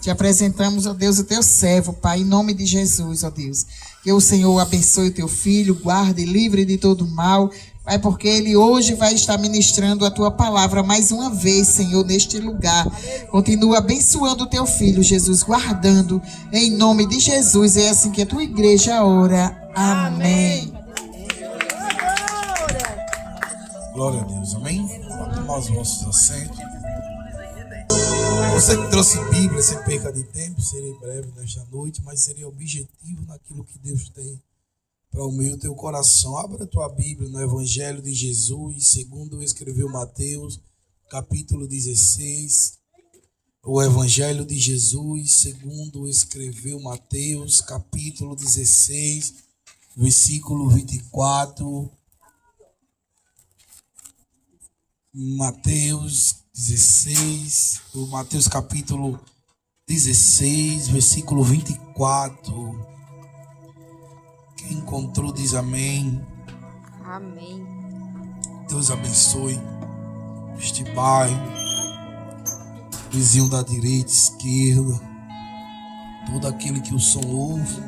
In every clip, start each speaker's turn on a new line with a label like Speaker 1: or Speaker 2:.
Speaker 1: Te apresentamos, ó Deus, o teu servo, Pai, em nome de Jesus, ó Deus. Que o Senhor abençoe o teu filho, guarde, livre de todo mal, Pai, porque ele hoje vai estar ministrando a tua palavra mais uma vez, Senhor, neste lugar. Continua abençoando o teu filho, Jesus, guardando, em nome de Jesus. É assim que a tua igreja ora. Amém.
Speaker 2: Glória a Deus, amém? Vamos tomar os nossos assentos. Você que trouxe Bíblia, sem perca de tempo, serei breve nesta noite, mas serei objetivo naquilo que Deus tem para o meu e o teu coração. Abra a tua Bíblia no Evangelho de Jesus, segundo escreveu Mateus, capítulo 16. O Evangelho de Jesus, segundo escreveu Mateus, capítulo 16, versículo 24. Mateus 16, o Mateus capítulo 16, versículo 24. Quem encontrou diz amém.
Speaker 3: Amém.
Speaker 2: Deus abençoe este bairro, vizinho da direita, esquerda, todo aquele que o som ouve.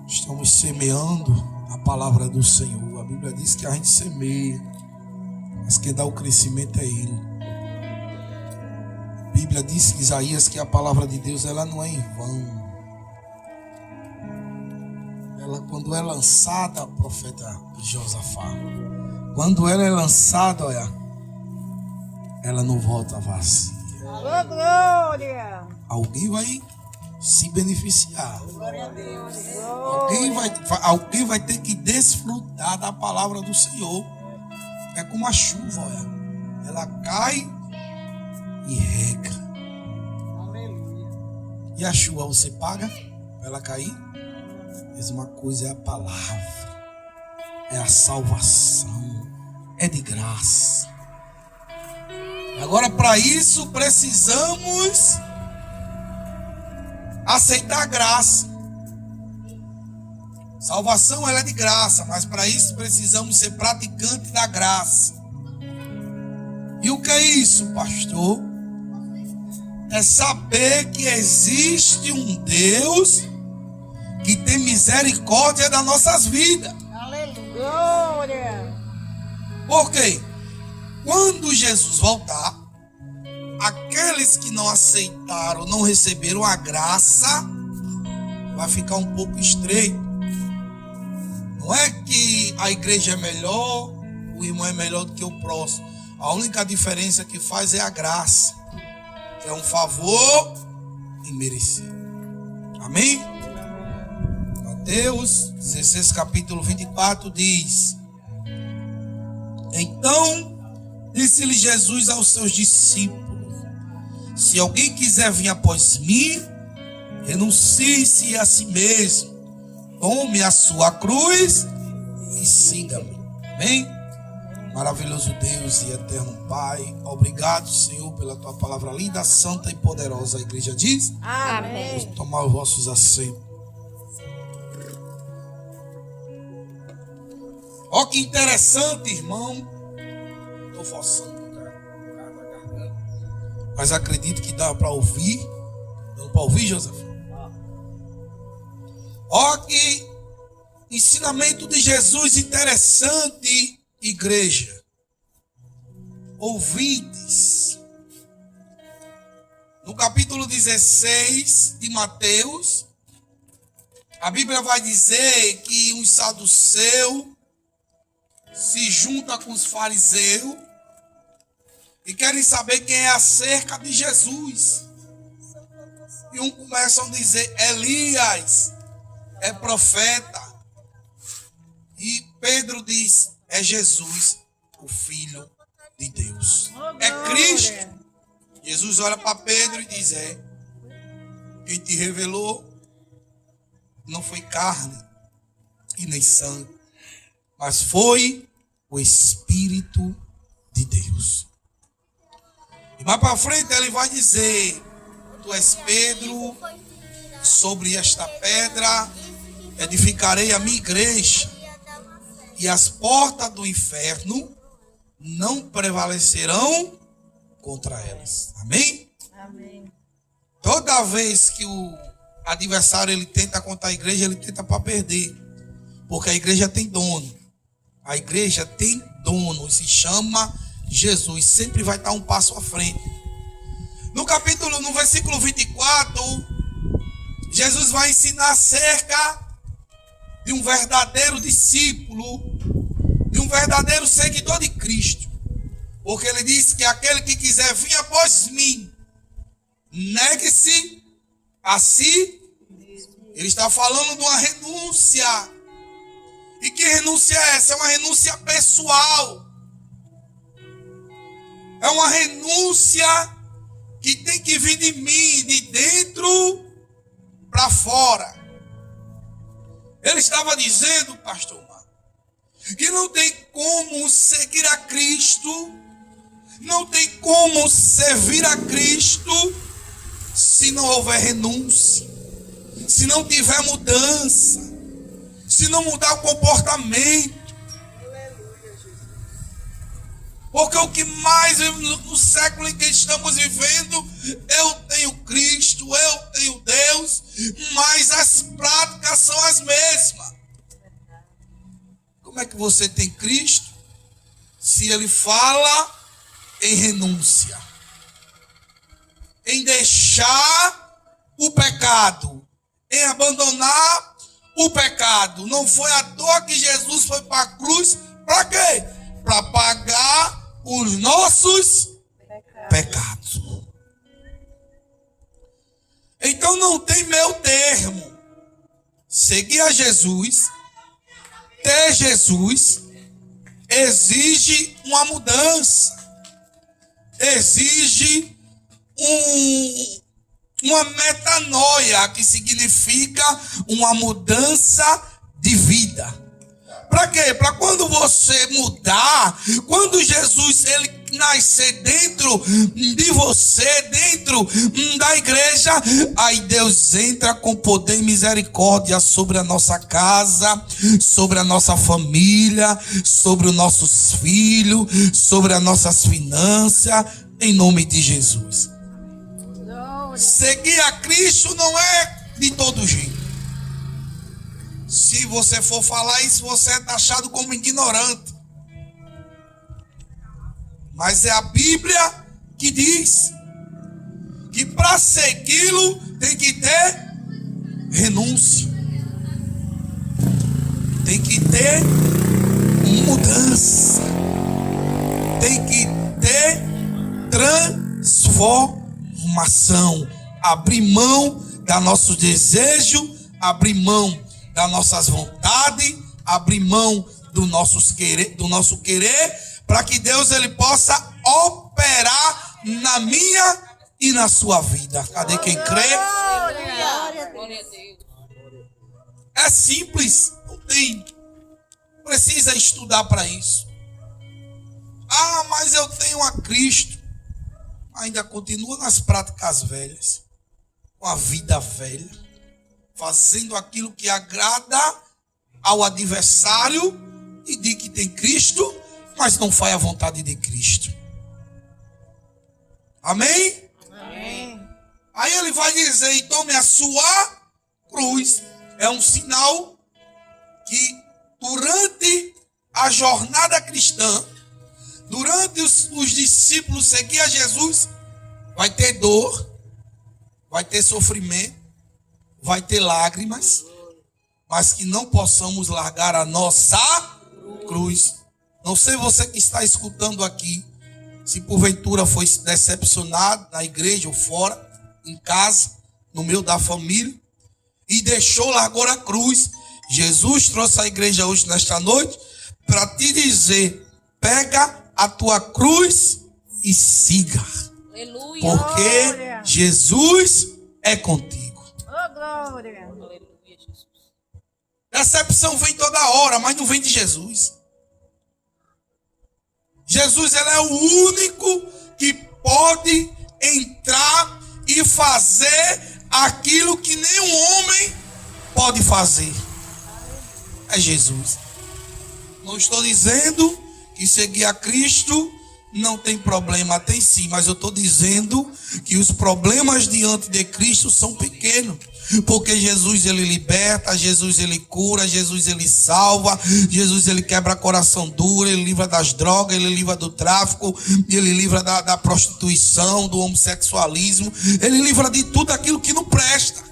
Speaker 2: Estamos semeando a palavra do Senhor. A Bíblia diz que a gente semeia, mas quem dá o crescimento é Ele. A Bíblia diz em Isaías que a palavra de Deus ela não é em vão. Ela, quando é lançada, profeta Josafá, quando ela é lançada, olha, ela não volta vazia.
Speaker 3: Oh, glória!
Speaker 2: Alguém vai se beneficiar.
Speaker 3: Glória a Deus.
Speaker 2: Alguém vai ter que desfrutar da palavra do Senhor. É como a chuva, olha. Ela cai e rega.
Speaker 1: Aleluia.
Speaker 2: E a chuva você paga para ela cair? A mesma coisa é a palavra. É a salvação. É de graça. Agora, para isso, precisamos aceitar a graça. Salvação ela é de graça, mas para isso precisamos ser praticantes da graça. E o que é isso, pastor? É saber que existe um Deus que tem misericórdia das nossas vidas.
Speaker 3: Glória!
Speaker 2: Por quê? Quando Jesus voltar, aqueles que não aceitaram, não receberam a graça, vai ficar um pouco estreito. Não é que a igreja é melhor, o irmão é melhor do que o próximo. A única diferença que faz é a graça, que é um favor imerecido. Amém? Mateus 16, capítulo 24 diz: Então disse-lhe Jesus aos seus discípulos: Se alguém quiser vir após mim, renuncie-se a si mesmo, tome a sua cruz e siga-me. Amém? Maravilhoso Deus e eterno Pai, obrigado, Senhor, pela tua palavra linda, santa e poderosa. A igreja diz:
Speaker 3: Amém.
Speaker 2: Vamos tomar os vossos assentos. Ó, que interessante, irmão. Estou forçando o cara da garganta, mas acredito que dá para ouvir. Dá para ouvir, José? Ó, que ensinamento de Jesus interessante, igreja. Ouvintes. No capítulo 16 de Mateus, a Bíblia vai dizer que um saduceu se junta com os fariseus e querem saber quem é acerca de Jesus. E um começa a dizer: Elias é profeta. E Pedro diz: é Jesus, o Filho de Deus. É Cristo. Jesus olha para Pedro e diz: quem te revelou não foi carne e nem sangue, mas foi o Espírito de Deus. E mais para frente ele vai dizer: tu és Pedro, sobre esta pedra edificarei a minha igreja, e as portas do inferno não prevalecerão contra elas. Amém?
Speaker 3: Amém.
Speaker 2: Toda vez que o adversário ele tenta contra a igreja, ele tenta para perder. Porque a igreja tem dono. A igreja tem dono, se chama Jesus. Sempre vai estar um passo à frente. No versículo 24, Jesus vai ensinar acerca de um verdadeiro discípulo, de um verdadeiro seguidor de Cristo. Porque ele diz que aquele que quiser vir após mim, negue-se a si. Ele está falando de uma renúncia. E que renúncia é essa? É uma renúncia pessoal. É uma renúncia que tem que vir de mim, de dentro para fora. Ele estava dizendo, pastor Marco, que não tem como seguir a Cristo, não tem como servir a Cristo se não houver renúncia, se não tiver mudança, se não mudar o comportamento. Porque o que mais no século em que estamos vivendo, eu tenho Cristo, eu tenho Deus, mas as práticas são as mesmas. Como é que você tem Cristo se ele fala em renúncia, em deixar o pecado, em abandonar o pecado? Não foi à toa que Jesus foi para a cruz, para quê? Para pagar os nossos pecados. Então não tem meio termo. Seguir a Jesus, ter Jesus, exige uma mudança, exige uma metanoia, que significa uma mudança de vida. Para quê? Para quando você mudar, quando Jesus ele nascer dentro de você, dentro da igreja, aí Deus entra com poder e misericórdia sobre a nossa casa, sobre a nossa família, sobre os nossos filhos, sobre as nossas finanças, em nome de Jesus. Seguir a Cristo não é de todo jeito. Se você for falar isso, você é taxado como ignorante. Mas é a Bíblia que diz que para segui-lo tem que ter renúncia. Tem que ter mudança. Tem que ter transformação. Abrir mão do nosso desejo, abrir mão das nossas vontades, abrir mão do nosso querer, para que Deus ele possa operar na minha e na sua vida. Cadê quem crê? É simples, não tem. Precisa estudar para isso. Ah, mas eu tenho a Cristo. Ainda continua nas práticas velhas, com a vida velha, fazendo aquilo que agrada ao adversário e diz que tem Cristo, mas não faz a vontade de Cristo. Amém?
Speaker 3: Amém.
Speaker 2: Aí ele vai dizer, e tome a sua cruz. É um sinal que durante a jornada cristã, durante os discípulos seguir a Jesus, vai ter dor, vai ter sofrimento, vai ter lágrimas, mas que não possamos largar a nossa cruz. Não sei você que está escutando aqui, se porventura foi decepcionado na igreja ou fora, em casa, no meio da família, e deixou, largou a cruz. Jesus trouxe a igreja hoje, nesta noite, para te dizer, pega a tua cruz e siga.
Speaker 4: Aleluia.
Speaker 2: Porque
Speaker 3: Glória.
Speaker 2: Jesus é contigo.
Speaker 3: Oh, glória.
Speaker 4: Aleluia, Jesus.
Speaker 2: Decepção vem toda hora, mas não vem de Jesus. Jesus ele é o único que pode entrar e fazer aquilo que nenhum homem pode fazer. É Jesus. Não estou dizendo que seguir a Cristo Não tem problema, tem sim, mas eu estou dizendo que os problemas diante de Cristo são pequenos. Porque Jesus ele liberta, Jesus ele cura, Jesus ele salva, Jesus ele quebra coração duro, ele livra das drogas, ele livra do tráfico, ele livra da prostituição, do homossexualismo, ele livra de tudo aquilo que não presta.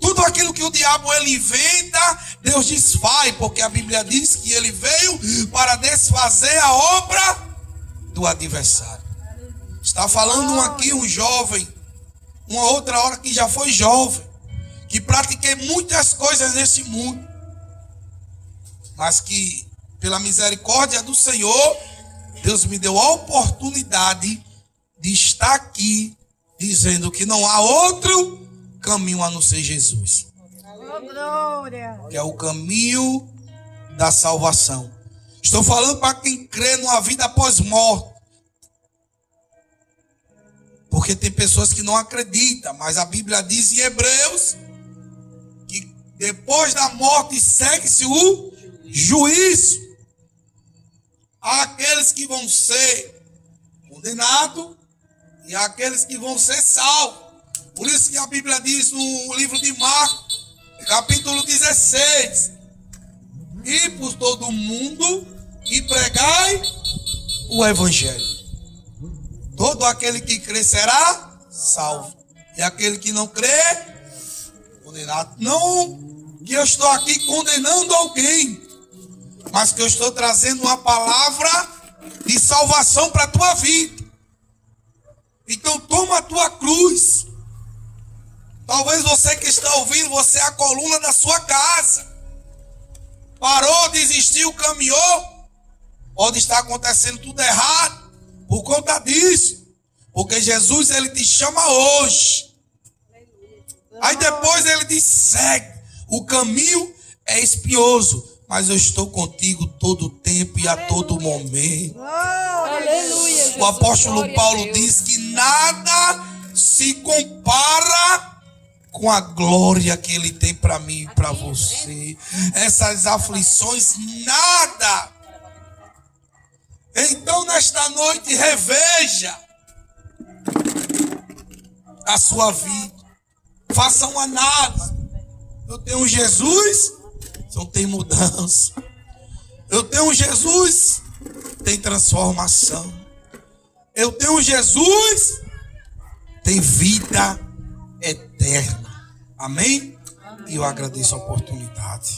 Speaker 2: Tudo aquilo que o diabo ele inventa, Deus desfaz, porque a Bíblia diz que ele veio para desfazer a obra do adversário. Está falando aqui um jovem, uma outra hora que já foi jovem, que pratiquei muitas coisas nesse mundo, mas que pela misericórdia do Senhor, Deus me deu a oportunidade de estar aqui, dizendo que não há outro caminho a não ser Jesus,
Speaker 3: Glória.
Speaker 2: que é o caminho da salvação. Estou falando para quem crê numa vida após morte. Porque tem pessoas que não acreditam, mas a Bíblia diz em Hebreus que depois da morte segue-se o juízo. Há aqueles que vão ser condenados e há aqueles que vão ser salvos. Por isso que a Bíblia diz no livro de Marcos, capítulo 16, e por todo o mundo e pregai o evangelho. Todo aquele que crê será salvo, e aquele que não crê, condenado. Não que eu estou aqui condenando alguém, mas que eu estou trazendo uma palavra de salvação para a tua vida. Então toma a tua cruz. Talvez você que está ouvindo, você é a coluna da sua casa. Parou, desistiu, caminhou. Pode estar acontecendo tudo errado por conta disso. Porque Jesus, ele te chama hoje. Aí depois ele diz, segue. O caminho é espinhoso, mas eu estou contigo todo o tempo e a todo momento.
Speaker 4: Aleluia.
Speaker 2: O apóstolo
Speaker 4: Glória a
Speaker 2: Paulo
Speaker 4: Deus.
Speaker 2: diz que nada se compara com a glória que ele tem para mim e para você. Essas aflições, nada. Então, nesta noite, reveja a sua vida. Faça uma análise. Eu tenho um Jesus, então tem mudança. Eu tenho um Jesus, tem transformação. Eu tenho um Jesus, tem vida eterna. Amém? E eu agradeço a oportunidade.